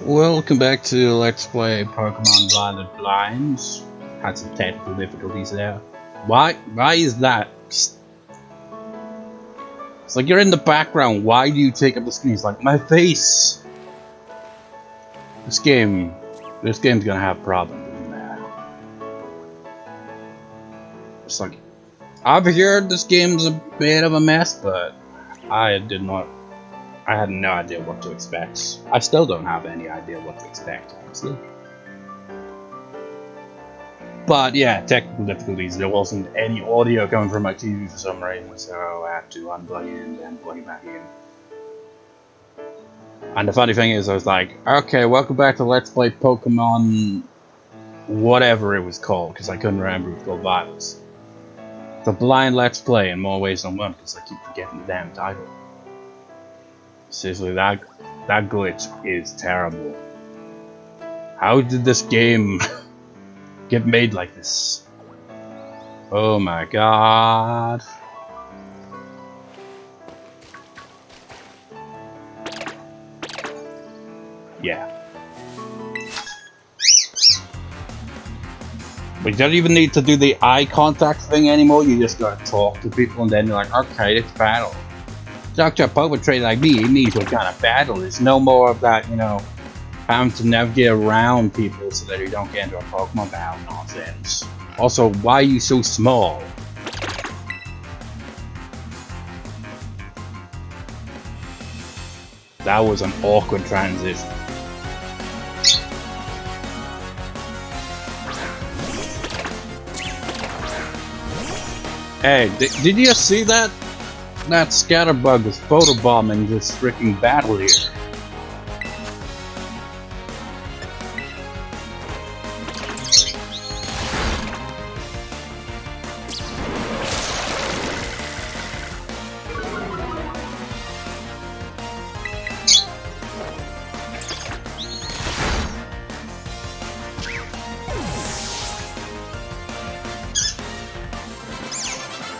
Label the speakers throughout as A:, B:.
A: Welcome back to Let's Play Pokemon Violet Blinds. Had some technical difficulties there. Why is that? It's like you're in the background. Why do you take up the screen? It's like my face. This game's gonna have problems with that. It's like I've heard this game's a bit of a mess, but I had no idea what to expect. I still don't have any idea what to expect, honestly. But yeah, technical difficulties. There wasn't any audio coming from my TV for some reason, so I had to unplug it and then plug it back in. And the funny thing is, I was like, okay, welcome back to Let's Play Pokemon whatever it was called, because I couldn't remember it was called Violets. The blind Let's Play in more ways than one, because I keep forgetting the damn title. Seriously, that glitch is terrible. How did this game get made like this? Oh my god. Yeah. We don't even need to do the eye contact thing anymore. You just gotta talk to people and then you're like, okay, it's battle. Talk to a Pokemon trainer like me, it means what kind of battle. There's no more of that, having to navigate around people so that you don't get into a Pokemon battle nonsense. Also, why are you so small? That was an awkward transition. Hey, did you see that? That Scatterbug is photobombing this freaking battle here.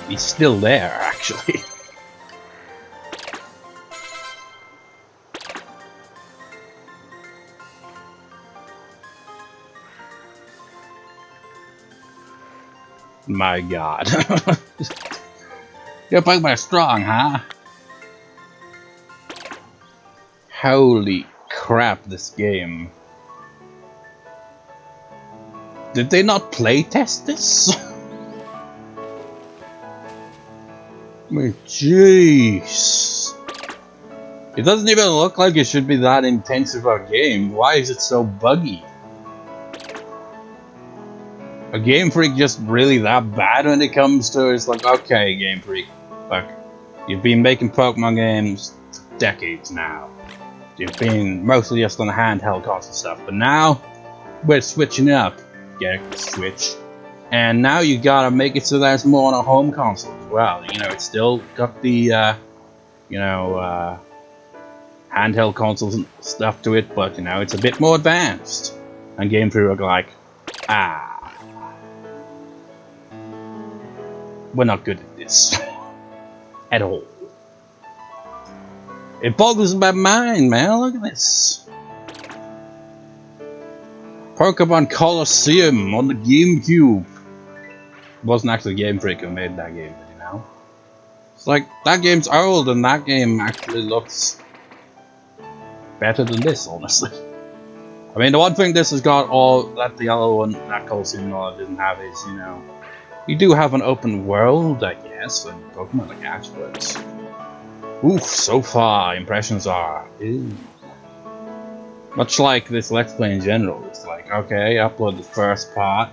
A: He's still there, actually. My god. Your Pokemon are strong, huh? Holy crap, this game. Did they not play test this? Jeez. It doesn't even look like it should be that intensive a game. Why is it so buggy? A Game Freak just really that bad when it comes to it's like, okay, Game Freak, look, you've been making Pokemon games for decades now. You've been mostly just on the handheld console stuff, but now we're switching up. Get a Switch. And now you gotta make it so that it's more on a home console as well. It's still got the, handheld consoles and stuff to it, but, it's a bit more advanced. And Game Freak are like, we're not good at this. At all. It boggles my mind, man. Look at this. Pokemon Colosseum on the GameCube. It wasn't actually Game Freak who made that game, It's like, that game's old and that game actually looks better than this, honestly. I mean, the one thing this has got all that the other one, that Colosseum didn't have is, you do have an open world, I guess, and Pokemon like Ash, but oof, so far impressions are much like this Let's Play in general. It's like, okay, upload the first part,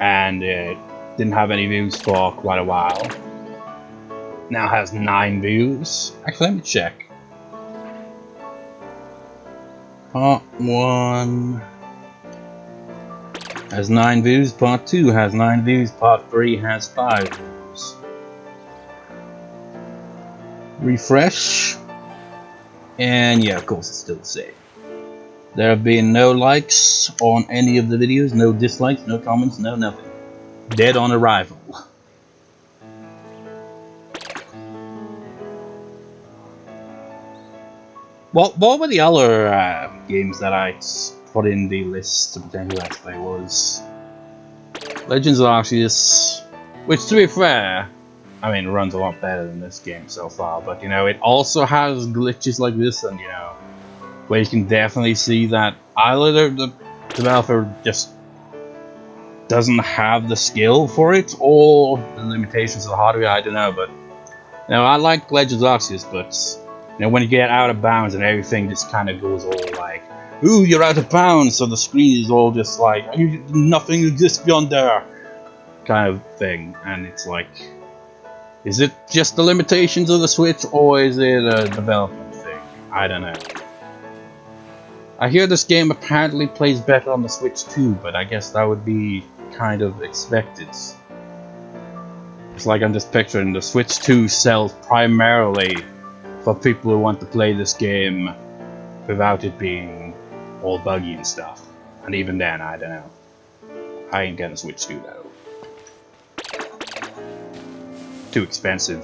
A: and it didn't have any views for quite a while. Now has 9 views. Actually, let me check. Part 1 has 9 views, part 2 has 9 views, part 3 has 5 views. Refresh. And yeah, of course it's still the same. There have been no likes on any of the videos, no dislikes, no comments, no nothing. Dead on arrival. What were the other games that I put in the list to potentially let's play was Legends of Arceus, which to be fair, I mean, it runs a lot better than this game so far, but you know, it also has glitches like this, and you know, where you can definitely see that either the developer just doesn't have the skill for it, or the limitations of the hardware, I don't know, but you know, I like Legends of Arceus, but you know, when you get out of bounds and everything just kind of goes all like, ooh, you're out of bounds, so the screen is all just like, nothing exists beyond there, kind of thing, and it's like, is it just the limitations of the Switch, or is it a development thing? I don't know. I hear this game apparently plays better on the Switch too, but I guess that would be kind of expected. It's like I'm just picturing the Switch 2 sells primarily for people who want to play this game without it being all buggy and stuff. And even then, I don't know. I ain't gonna Switch 2 though. Too expensive.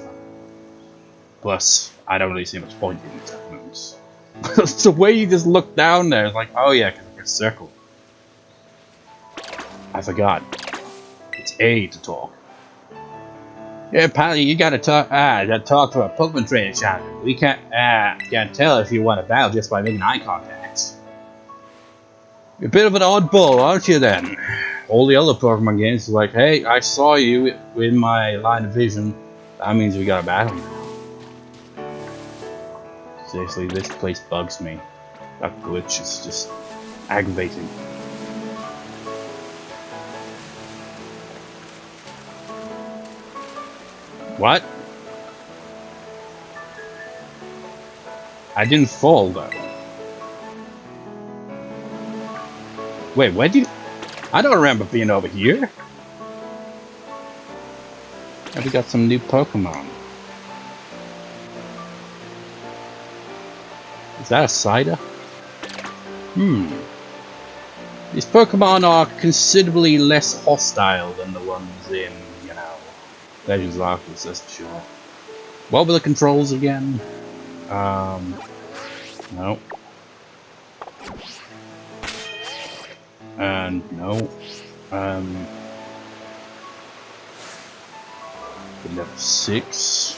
A: Plus, I don't really see much point in it at the moment. It's the way you just look down there, it's like, oh yeah, it's a circle. I forgot. It's A to talk. Yeah, apparently you gotta talk to a Pokemon trainer champion. We can't tell if you want to battle just by making eye contact. You're a bit of an oddball, aren't you then? All the other Pokemon games are like, hey, I saw you in my line of vision. That means we got a battle now. Seriously, this place bugs me. That glitch is just aggravating. What? I didn't fall though. Wait, where did you... I don't remember being over here. Oh, we got some new Pokemon. Is that a Psyduck? These Pokemon are considerably less hostile than the ones in, you know, Legends of Arceus, that's for sure. What were the controls again? No. And no. Level 6.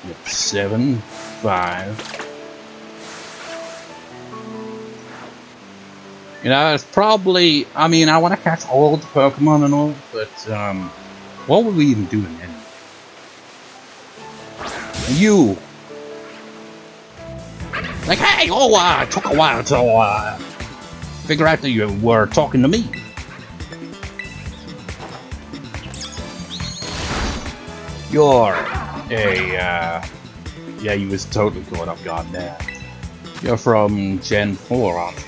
A: Level 7. 5. You know, it's probably, I mean, I want to catch all the Pokemon and all, but, what were we even doing then? You! Like, hey, it took a while to, figure out that you were talking to me. You're a, yeah, you was totally caught off guard there. You're from Gen 4, aren't you?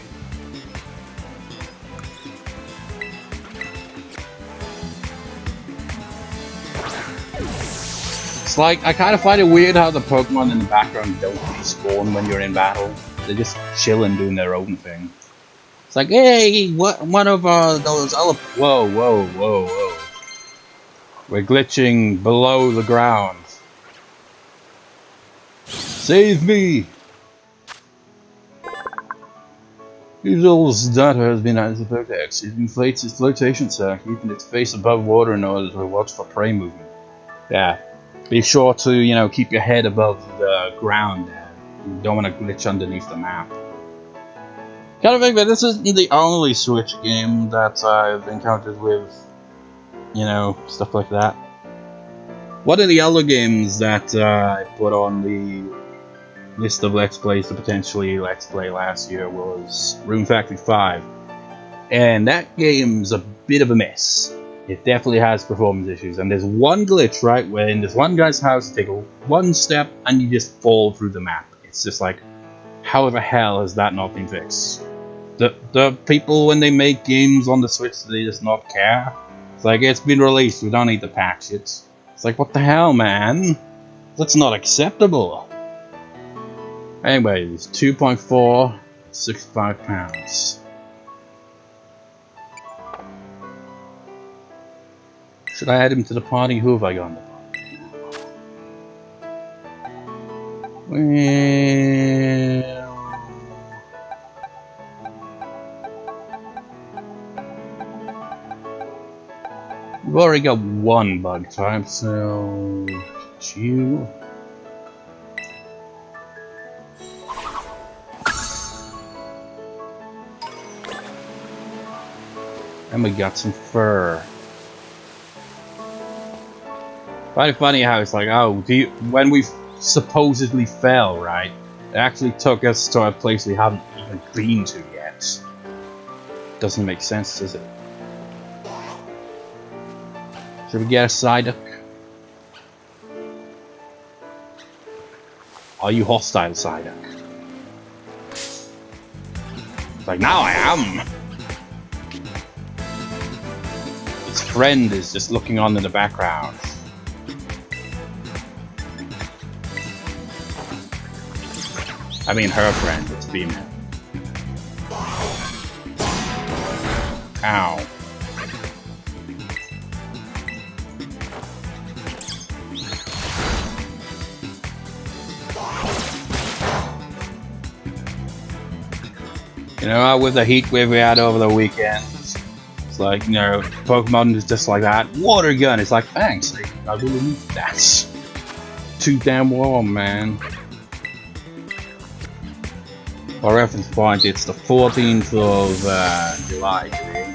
A: It's like, I kind of find it weird how the Pokemon in the background don't respawn when you're in battle. They're just chilling, doing their own thing. It's like, hey, one of those other... Whoa. We're glitching below the ground. Save me! Buizel's data has been added to Vertex. It inflates its flotation sac, keeping its face above water in order to watch for prey movement. Yeah. Be sure to, you know, keep your head above the ground there. You don't want to glitch underneath the map. Kind of think that this isn't the only Switch game that I've encountered with, you know, stuff like that. One of the other games that I put on the list of Let's Plays to potentially Let's Play last year was Rune Factory 5. And that game's a bit of a mess. It definitely has performance issues, and there's one glitch, right, where in this one guy's house you take one step and you just fall through the map. It's just like, how the hell has that not been fixed? The people, when they make games on the Switch, they just not care. It's like, it's been released, we don't need to patch it. It's like, what the hell, man? That's not acceptable. Anyways, 2.4, 65 pounds. Should I add him to the party? Who have I got in the party? We've already got one bug type, so you. And we got some fur. Kind of funny how it's like, oh, when we supposedly fell, right? It actually took us to a place we haven't even been to yet. Doesn't make sense, does it? Should we get a Psyduck? Are you hostile, Psyduck? It's like, now I am! Its friend is just looking on in the background. I mean her friend, it's female. Ow. You know, with the heat wave we had over the weekend, it's like, you know, Pokemon is just like that. Water gun, it's like, thanks, I really need that. Too damn warm, man. For reference point, it's the 14th of July today.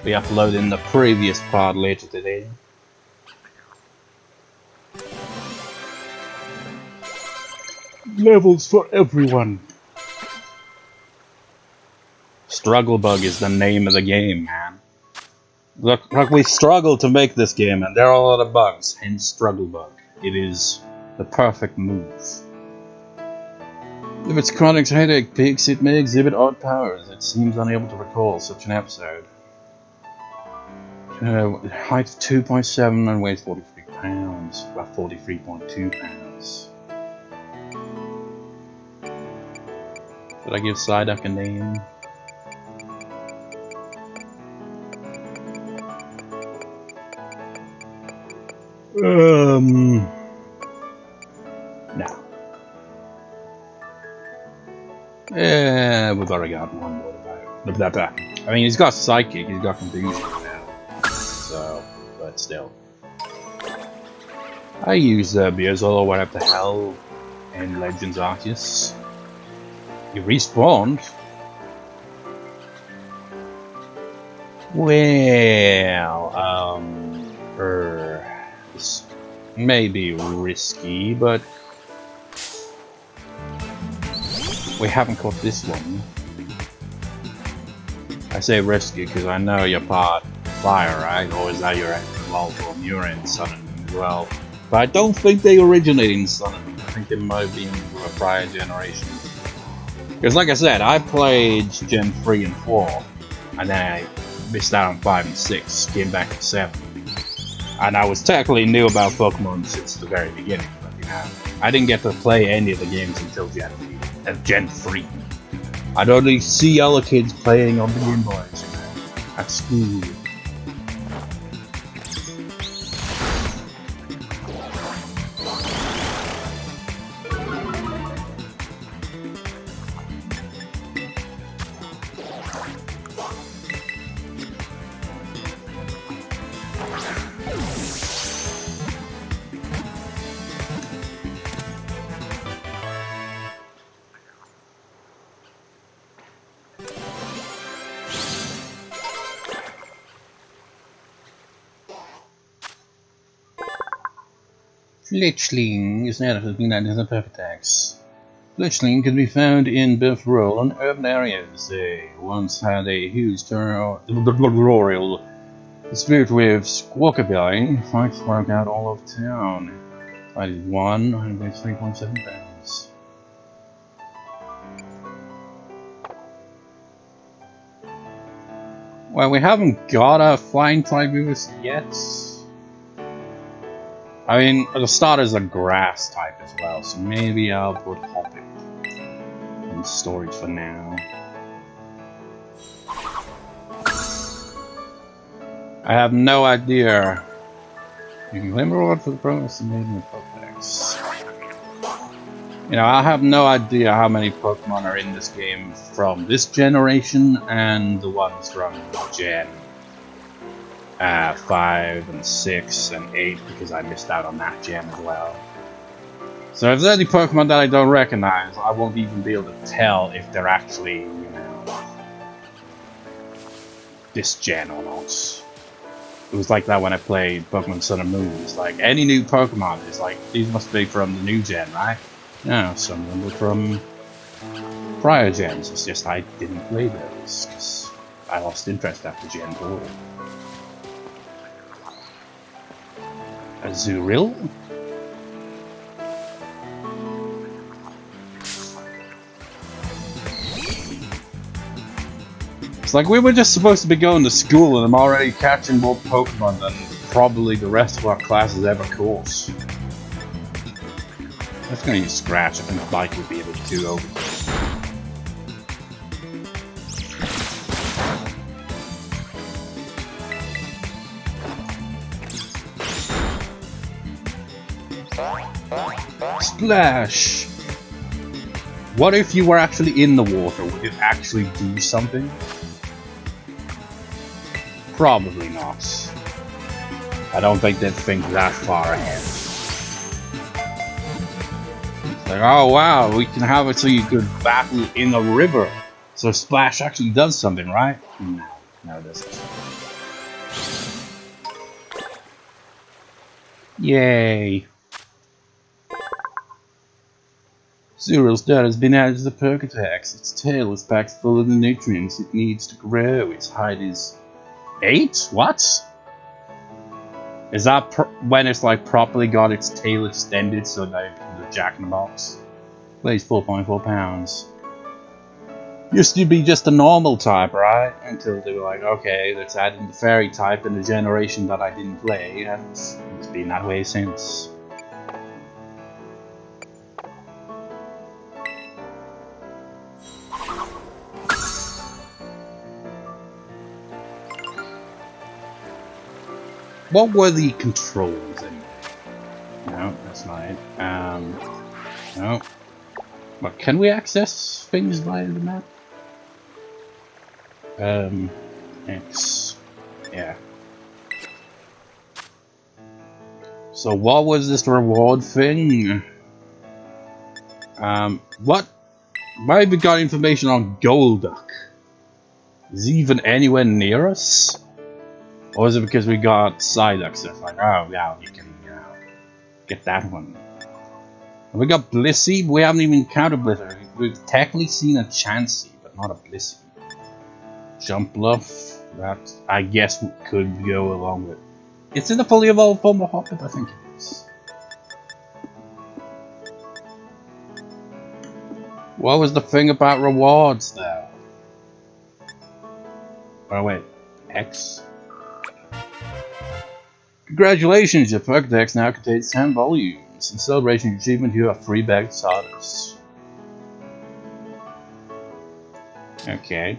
A: We uploaded the previous part later today. Levels for everyone. Struggle Bug is the name of the game, man. Look, we struggled to make this game, and there are a lot of bugs, hence Struggle Bug. It is the perfect move. If it's chronic headache peaks, it may exhibit odd powers. It seems unable to recall such an episode. Height 2.7 and weighs 43 pounds. About 43.2 pounds. Should I give Psyduck a name? No. Yeah, we've already got one more about it. I mean, he's got Psychic, he's got Confusion now. So, but still. I use Buizel or whatever the hell in Legends Arceus. You respawned? Well, this may be risky, but we haven't caught this one. I say risky because I know you're part fire, right? Or is that your evolved from your end, Sun and Moon as well? But I don't think they originate in Sun and Moon. I think they might be in a prior generation. Because like I said, I played Gen 3 and 4, and then I missed out on 5 and 6, came back to 7. And I was technically new about Pokemon since the very beginning, but you know, I didn't get to play any of the games until Gen 3. I'd only see other kids playing on the Game Boys, you know, at school. Fletchling is now the perfect axe. Fletchling can be found in both rural and urban areas. They once had a huge territorial dispute with Squawkabilly. Fights broke out all over town. I did 1 and weighs 3.7 pounds. Well, we haven't got a flying type with us yet. I mean, the starter's a grass type as well, so maybe I'll put Hoppip in storage for now. I have no idea. You can claim a reward for the progress made in the Pokedex. You know, I have no idea how many Pokemon are in this game from this generation and the ones from Gen 5 and 6 and 8, because I missed out on that gen as well. So if there's any Pokemon that I don't recognize, I won't even be able to tell if they're actually, you know, this gen or not. It was like that when I played Pokemon Sun and Moon. It's like, any new Pokemon is like, these must be from the new gen, right? No, some of them were from prior gens. It's just I didn't play those, because I lost interest after Gen 4. Azurill? It's like we were just supposed to be going to school and I'm already catching more Pokemon than probably the rest of our classes ever caught. I'm just gonna use Scratch. I think the bike would be a bit too over. Splash! What if you were actually in the water? Would it actually do something? Probably not. I don't think they'd think that far ahead. It's like, oh wow, we can have it so you could battle in a river. So Splash actually does something, right? No, it doesn't. Yay! Azurill's dirt has been added to the Pokedex. Its tail is packed full of the nutrients it needs to grow. Its height is 8? What? Is that when it's like properly got its tail extended so that it becomes a Jack-in-the-Box? Weighs 4.4 pounds. Used to be just a normal type, right? Until they were like, okay, let's add in the fairy type in the generation that I didn't play, and it's been that way since. What were the controls anyway? No, that's not it. No. But can we access things via the map? X. Yeah. So what was this reward thing? What? Why have we got information on Golduck? Is he even anywhere near us? Or is it because we got Psyduck stuff? Like, oh yeah, you can, you know, get that one. And we got Blissey, but we haven't even encountered Blissey. We've technically seen a Chansey, but not a Blissey. Jump Bluff, that I guess we could go along with. It's in the fully evolved form of Hoppip, I think it is. What was the thing about rewards though? Oh wait, X? Congratulations, your Pokedex now contains 10 volumes. In celebration of your achievement, you have 3 bags of sawdust. Okay.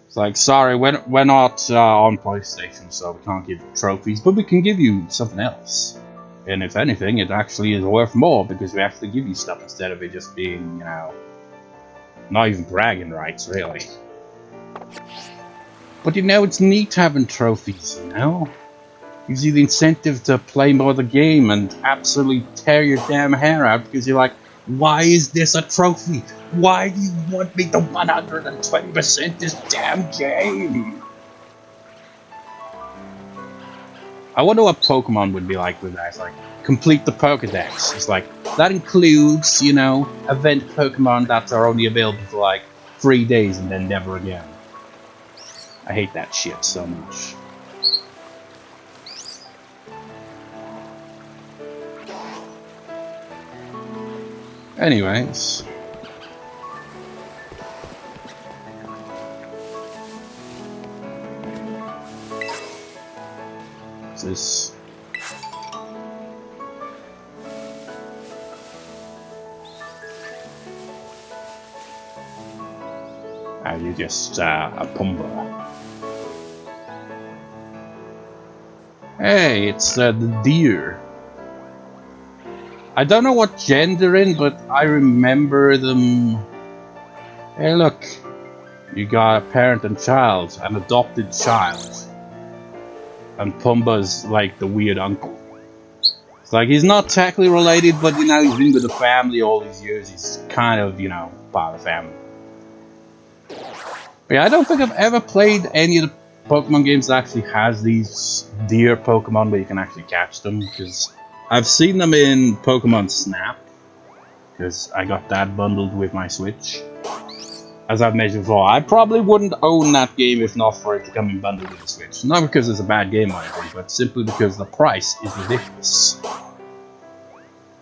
A: It's like, sorry, we're not on PlayStation, so we can't give you trophies, but we can give you something else. And if anything, it actually is worth more because we actually give you stuff instead of it just being, you know, not even bragging rights, really. But you know, it's neat having trophies, you know? Gives you the incentive to play more of the game and absolutely tear your damn hair out because you're like, why is this a trophy? Why do you want me to 120% this damn game? I wonder what Pokemon would be like with that. It's like, complete the Pokedex. It's like, that includes, you know, event Pokemon that are only available for like 3 days and then never again. I hate that shit so much. Anyways. What's this? You just a Pumba. Hey, it's the deer. I don't know what gen they're in, but I remember them. Hey, look, you got a parent and child, an adopted child, and Pumbaa's like the weird uncle. It's like he's not technically related, but you know he's been with the family all these years. He's kind of, you know, part of the family. But yeah, I don't think I've ever played any of the Pokemon games that actually has these deer Pokemon where you can actually catch them, because I've seen them in Pokemon Snap, because I got that bundled with my Switch. As I've mentioned before, I probably wouldn't own that game if not for it to come in bundled with the Switch. Not because it's a bad game or anything, but simply because the price is ridiculous.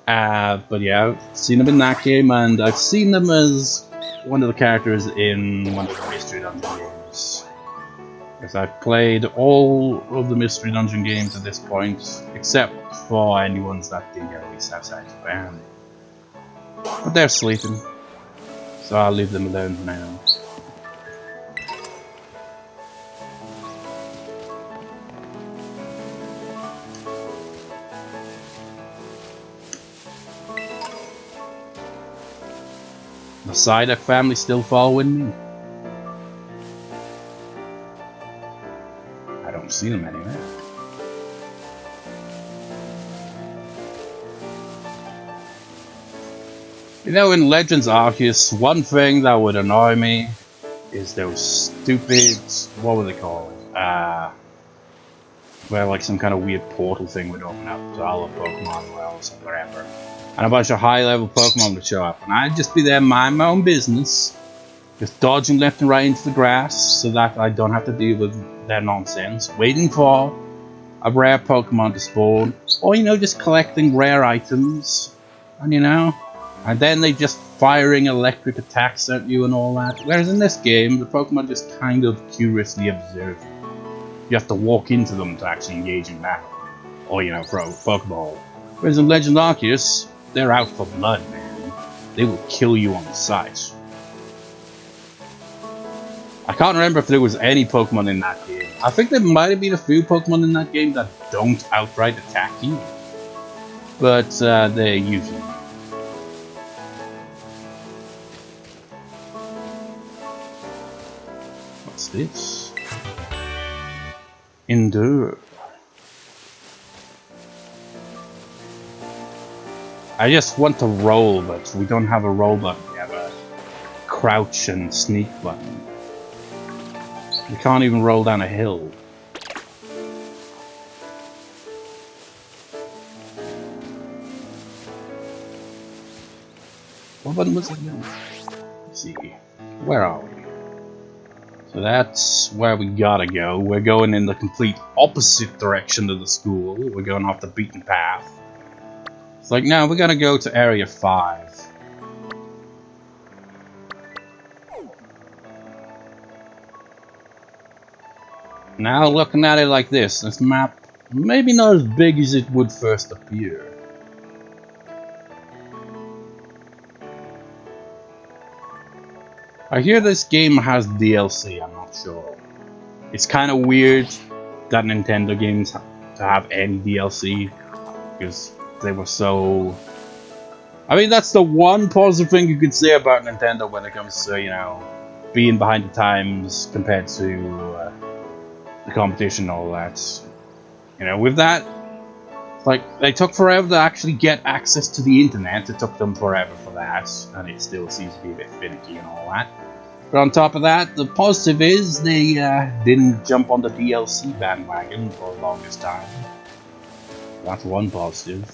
A: But yeah, I've seen them in that game, and I've seen them as one of the characters in one of the Mystery Dungeon games. Because I've played all of the Mystery Dungeon games at this point, except for any ones that didn't get released outside Japan. But they're sleeping, so I'll leave them alone for now. The Psyduck family still following me? I don't see them anywhere. You know, in Legends Arceus, one thing that would annoy me is those stupid, what were they called? Where like some kind of weird portal thing would open up to all the Pokemon wells or wherever. And a bunch of high-level Pokemon would show up, and I'd just be there minding my own business, just dodging left and right into the grass so that I don't have to deal with their nonsense, waiting for a rare Pokemon to spawn, or you know, just collecting rare items, and you know, and then they just firing electric attacks at you and all that. Whereas in this game, the Pokemon just kind of curiously observe you. You have to walk into them to actually engage in battle, or you know, throw a Pokeball. Whereas in Legend Arceus, they're out for blood, man. They will kill you on sight. I can't remember if there was any Pokemon in that game. I think there might have been a few Pokemon in that game that don't outright attack you. But they usually do. What's this? Endure. I just want to roll, but we don't have a roll button. We have a crouch and sneak button. We can't even roll down a hill. What button was it again? Let's see. Where are we? So that's where we gotta go. We're going in the complete opposite direction of the school. We're going off the beaten path. It's like, no, we're gonna go to Area 5. Now, looking at it like this map, maybe not as big as it would first appear. I hear this game has DLC, I'm not sure. It's kind of weird that Nintendo games to have any DLC, because they were so... I mean, that's the one positive thing you could say about Nintendo when it comes to, you know, being behind the times compared to the competition and all that. You know, with that, like, they took forever to actually get access to the internet. It took them forever for that, and it still seems to be a bit finicky and all that. But on top of that, the positive is they didn't jump on the DLC bandwagon for the longest time. That's one positive.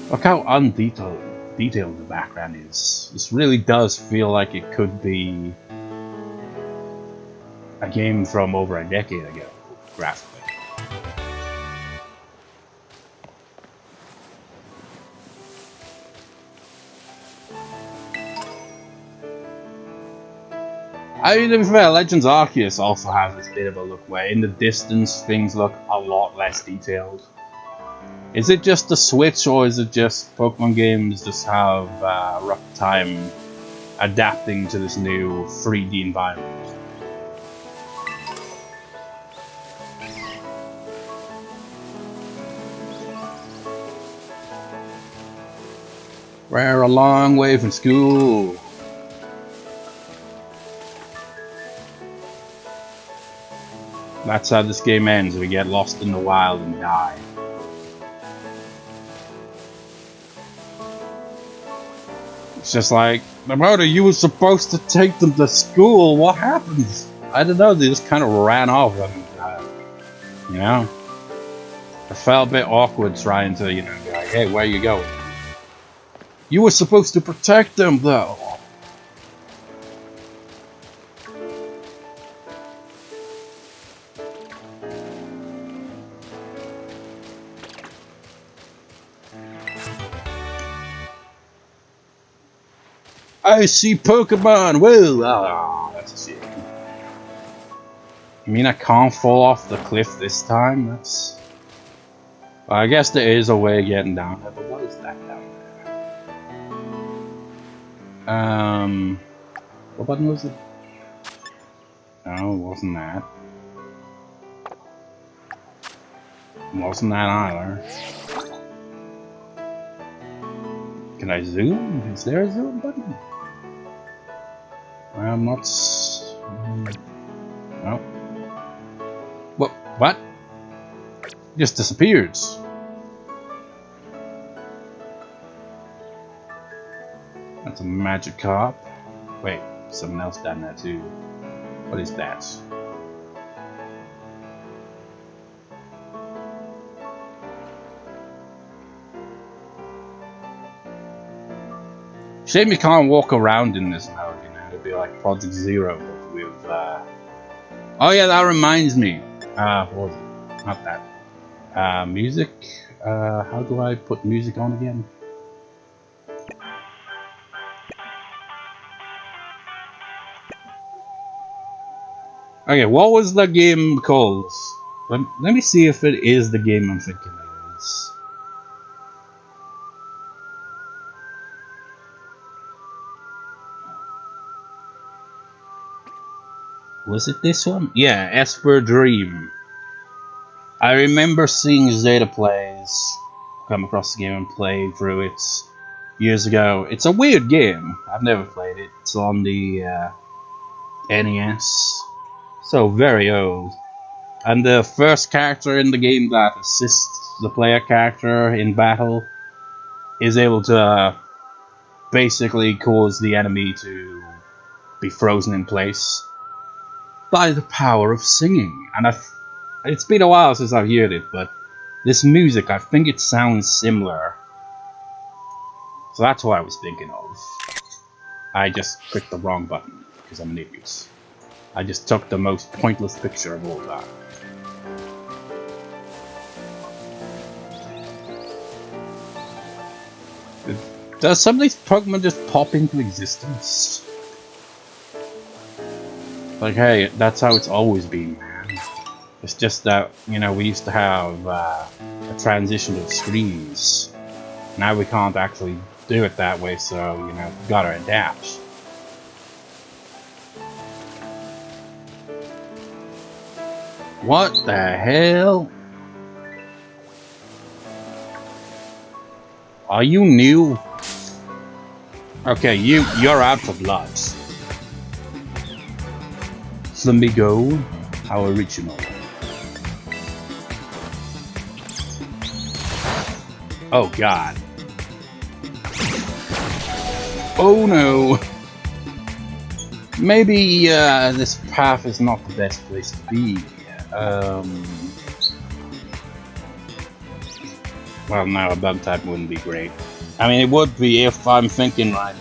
A: Look how undetailed the background is. This really does feel like it could be a game from over a decade ago, graphically. I mean, to be fair, Legends Arceus also has this bit of a look where in the distance things look a lot less detailed. Is it just the Switch, or is it just Pokemon games just have a rough time adapting to this new 3D environment? We're a long way from school. That's how this game ends. We get lost in the wild and die. It's just like, Ramona, you were supposed to take them to school. What happens? I don't know. They just kind of ran off. And, you know, I felt a bit awkward trying to, you know, be like, hey, where are you going? You were supposed to protect them, though. I see Pokemon! Whoa! Ah, that's a shame. You mean I can't fall off the cliff this time? That's... Well, I guess there is a way of getting down there, but what is that down there? What button was it? No, it wasn't that. It wasn't that either. Can I zoom? Is there a zoom button? I'm not... No. What? Just disappeared. That's a magic carp. Wait, something else down there too. What is that? Shame you can't walk around in this mode, you know, it'd be like Project Zero, but with, Oh yeah, that reminds me. What was it? Not that. Music? How do I put music on again? Okay, what was the game called? Let me see if it is the game I'm thinking it is. Was it this one? Yeah, Esper Dream. I remember seeing Zeta Plays come across the game and play through it years ago. It's a weird game. I've never played it. It's on the NES. So very old. And the first character in the game that assists the player character in battle is able to basically cause the enemy to be frozen in place by the power of singing. And it's been a while since I've heard it, but this music, I think it sounds similar. So that's what I was thinking of. I just clicked the wrong button, because I'm an idiot. I just took the most pointless picture of all time. Does some of these Pokemon just pop into existence? Like, hey, that's how it's always been, man. It's just that, you know, we used to have a transition of screens. Now we can't actually do it that way, so, you know, gotta adapt. What the hell? Are you new? Okay, you're out for blood. Flamigo, how original. Oh god. Oh no. Maybe this path is not the best place to be. Well, no, a bug type wouldn't be great. I mean, it would be if I'm thinking right.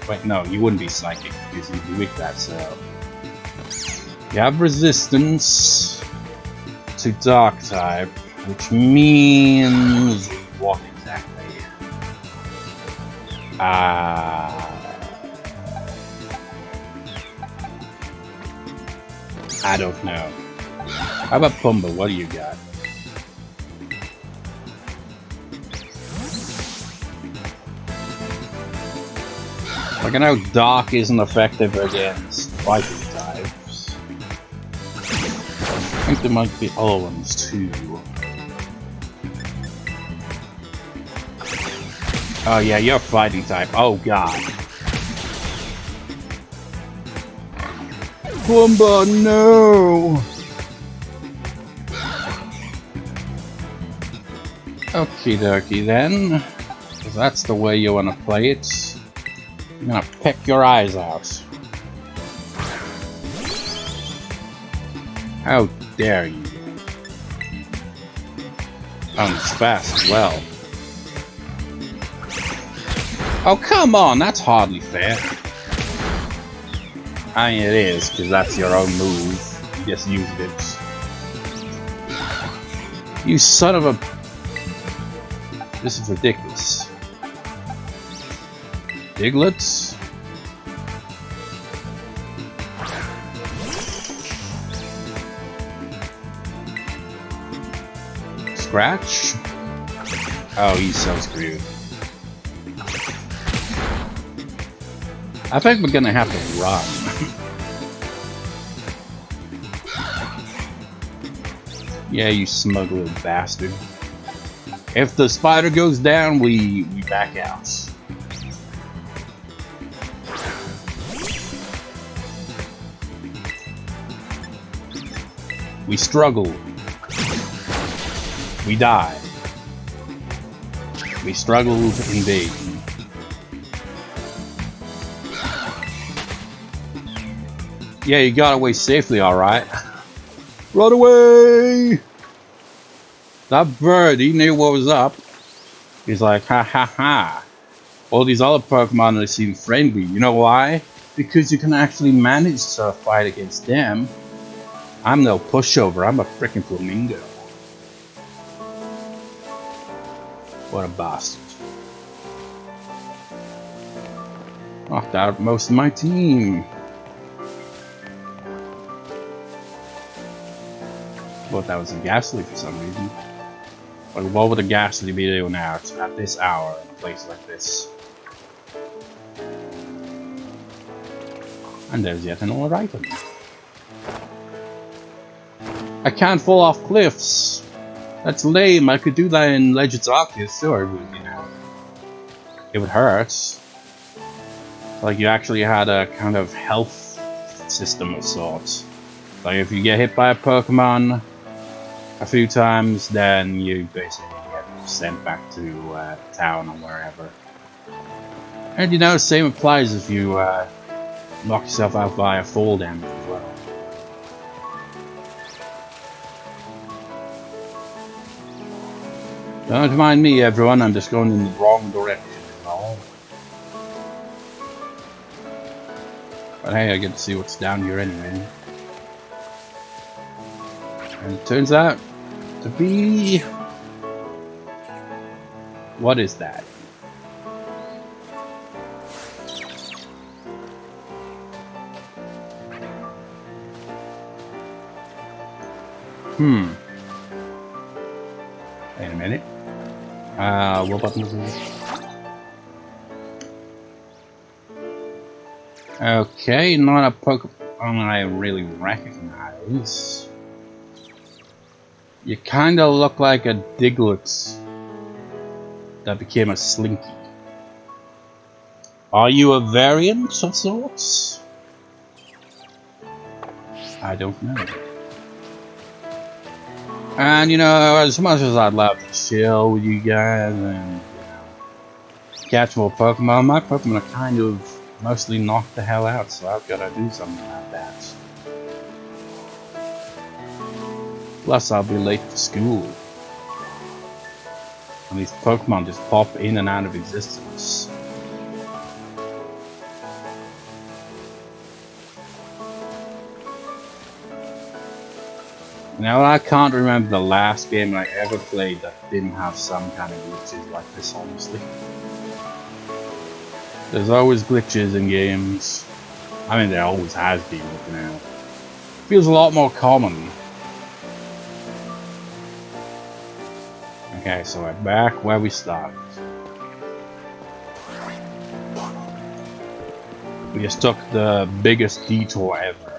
A: Wait, no, you wouldn't be psychic because you'd be weak that, so. You have resistance to dark type, which means what exactly? I don't know. How about Pumba? What do you got? Like, I know Dark isn't effective against fighting types. I think there might be other ones too. Oh yeah, you're fighting type. Oh god. Boomba, no! Okie dokie then. If that's the way you want to play it, I'm gonna pick your eyes out. How dare you? Oh, it's fast as well. Oh, come on, that's hardly fair. I mean, it is, because that's your own move. You just used it. You son of a... This is ridiculous. Diglets? Scratch? Oh, he's so screwed. I think we're gonna have to run. Yeah, you smug little bastard. If the spider goes down, we back out. We struggle. We die. We struggled indeed. Yeah, you got away safely, alright. Run away! That bird, he knew what was up. He's like, ha ha ha. All these other Pokemon, they seem friendly. You know why? Because you can actually manage to fight against them. I'm no pushover, I'm a freaking Flamigo. What a bastard. Knocked out most of my team. Thought that was a Ghastly for some reason. Like, what would a Ghastly be doing now at this hour in a place like this? And there's yet another item. I can't fall off cliffs. That's lame. I could do that in Legends Arceus, sure, it would, you know. It would hurt. Like you actually had a kind of health system of sorts. Like if you get hit by a Pokemon a few times, then you basically get sent back to town or wherever. And you know, same applies if you knock yourself out via fall damage as well. Don't mind me, everyone, I'm just going in the wrong direction and all. But hey, I get to see what's down here anyway. And it turns out to be... What is that? Wait a minute. What button is this? Okay, not a Pokemon I really recognize. You kinda look like a Diglett that became a Slinky. Are you a variant of sorts? I don't know. And you know, as much as I'd love to chill with you guys and, you know, catch more Pokemon, my Pokemon are kind of mostly knocked the hell out, so I've got to do something about that. Plus, I'll be late for school. And these Pokemon just pop in and out of existence. Now, I can't remember the last game I ever played that didn't have some kind of glitches like this, honestly. There's always glitches in games. I mean, there always has been, looking out. Feels a lot more common. Okay, so we're back where we started. We just took the biggest detour ever.